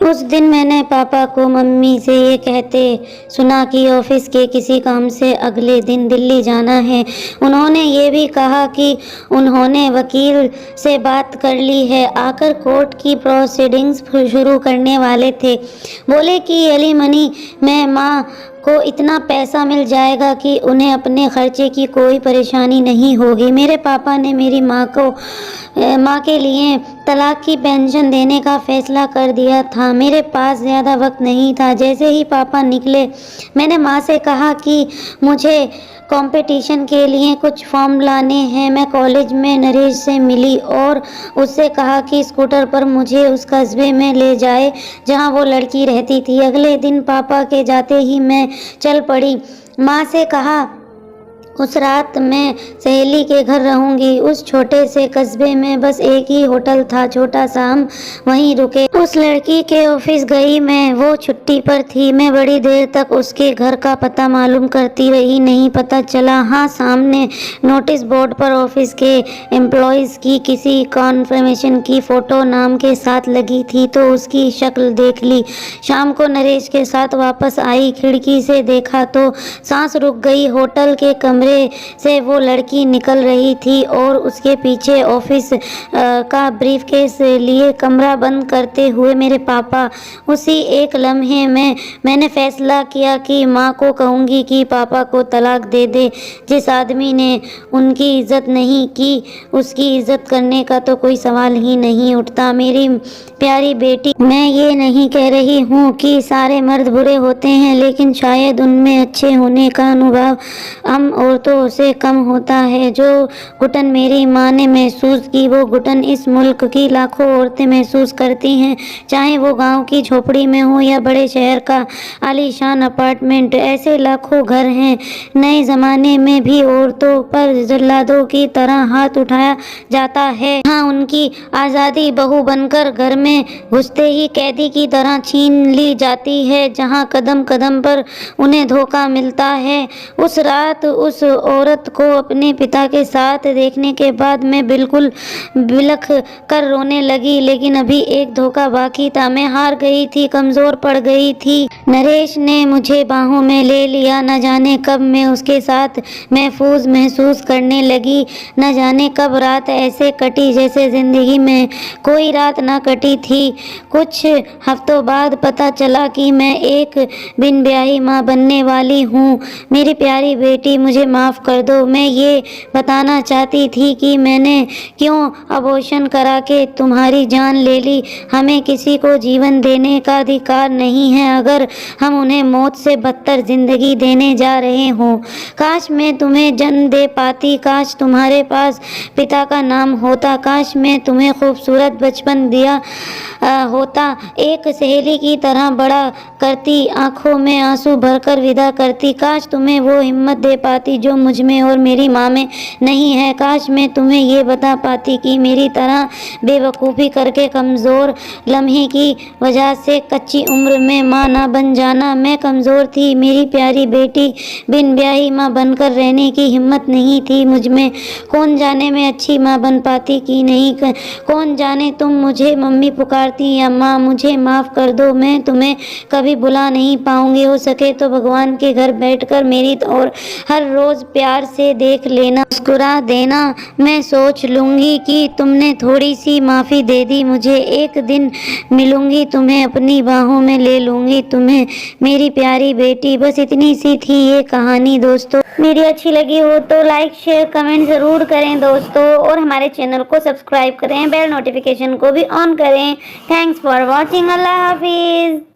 उस दिन मैंने पापा को मम्मी से ये कहते सुना कि ऑफिस के किसी काम से अगले दिन दिल्ली जाना है। उन्होंने ये भी कहा कि उन्होंने वकील से बात कर ली है, आकर कोर्ट की प्रोसीडिंग्स शुरू करने वाले थे। बोले कि एलिमनी में माँ को इतना पैसा मिल जाएगा कि उन्हें अपने खर्चे की कोई परेशानी नहीं होगी। मेरे पापा ने मेरी माँ के लिए तलाक की पेंशन देने का फैसला कर दिया था। मेरे पास ज़्यादा वक्त नहीं था। जैसे ही पापा निकले मैंने माँ से कहा कि मुझे कंपटीशन के लिए कुछ फॉर्म लाने हैं। मैं कॉलेज में नरेश से मिली और उससे कहा कि स्कूटर पर मुझे उस कस्बे में ले जाए जहां वो लड़की रहती थी। अगले दिन पापा के जाते ही मैं चल पड़ी। माँ से कहा उस रात मैं सहेली के घर रहूंगी। उस छोटे से कस्बे में बस एक ही होटल था, छोटा सा, हम वहीं रुके। उस लड़की के ऑफिस गई मैं, वो छुट्टी पर थी। मैं बड़ी देर तक उसके घर का पता मालूम करती रही, नहीं पता चला। हाँ, सामने नोटिस बोर्ड पर ऑफिस के एम्प्लॉयज़ की किसी कॉन्फर्मेशन की फ़ोटो नाम के साथ लगी थी तो उसकी शक्ल देख ली। शाम को नरेश के साथ वापस आई, खिड़की से देखा तो सांस रुक गई। होटल के कमरे से वो लड़की निकल रही थी और उसके पीछे ऑफिस का ब्रीफकेस लिए कमरा बंद करते हुए मेरे पापा। उसी एक लम्हे में मैंने फैसला किया कि माँ को कहूँगी कि पापा को तलाक दे दे। जिस आदमी ने उनकी इज्जत नहीं की उसकी इज्जत करने का तो कोई सवाल ही नहीं उठता। मेरी प्यारी बेटी, मैं ये नहीं कह रही हूँ कि सारे मर्द बुरे होते हैं, लेकिन शायद उनमें अच्छे होने का अनुभव हम औरतों से कम होता है। जो घुटन मेरी माँ ने महसूस की वो घुटन इस मुल्क की लाखों औरतें महसूस करती हैं, चाहे वो गांव की झोपड़ी में हो या बड़े शहर का आलीशान अपार्टमेंट। ऐसे लाखों घर हैं। नए ज़माने में भी औरतों पर जल्लादों की तरह हाथ उठाया जाता है। हाँ, उनकी आज़ादी बहू बनकर घर में घुसते ही कैदी की तरह छीन ली जाती है। जहाँ कदम कदम पर उन्हें धोखा मिलता है। उस रात उस औरत को अपने पिता के साथ देखने के बाद मैं बिल्कुल बिलख कर रोने लगी। लेकिन अभी एक धोखा बाकी था। मैं हार गई थी, कमज़ोर पड़ गई थी। नरेश ने मुझे बाहों में ले लिया। न जाने कब मैं उसके साथ महफूज महसूस करने लगी। न जाने कब रात ऐसे कटी जैसे ज़िंदगी में कोई रात न कटी थी। कुछ हफ्तों बाद पता चला कि मैं एक बिन ब्याही माँ बनने वाली हूँ। मेरी प्यारी बेटी, मुझे माफ़ कर दो। मैं ये बताना चाहती थी कि मैंने क्यों अबॉर्शन करा के तुम्हारी जान ले ली। हमें किसी को जीवन देने का अधिकार नहीं है अगर हम उन्हें मौत से बदतर जिंदगी देने जा रहे हों। काश मैं तुम्हें जन्म दे पाती, काश तुम्हारे पास पिता का नाम होता, काश मैं तुम्हें खूबसूरत बचपन दिया होता, एक सहेली की तरह बड़ा करती, आंखों में आंसू भरकर विदा करती। काश तुम्हें वो हिम्मत दे पाती जो मुझ में और मेरी माँ में नहीं है। काश मैं तुम्हें ये बता पाती कि मेरी तरह बेवकूफ़ी करके कमज़ोर लम्हे की वजह से कच्ची उम्र में माँ ना बन जाना। मैं कमज़ोर थी मेरी प्यारी बेटी, बिन ब्याही माँ बनकर रहने की हिम्मत नहीं थी मुझ में। कौन जाने मैं अच्छी माँ बन पाती कि नहीं, कौन जाने तुम मुझे मम्मी पुकारती या माँ। मुझे माफ़ कर दो, मैं तुम्हें कभी बुला नहीं पाऊंगी। हो सके तो भगवान के घर बैठकर मेरी और हर रोज़ प्यार से देख लेना, मुस्कुरा देना। मैं सोच लूँगी कि तुमने थोड़ी सी माफ़ी दे दी मुझे। एक दिन मिलूँगी तुम्हें, अपनी बाहों में ले लूँगी तुम्हें, मेरी प्यारी बेटी। बस इतनी सी थी ये कहानी दोस्तों। वीडियो अच्छी लगी हो तो लाइक शेयर कमेंट ज़रूर करें दोस्तों, और हमारे चैनल को सब्सक्राइब करें, बेल नोटिफिकेशन को भी ऑन करें। Thanks for watching. अल्लाह हाफिज़।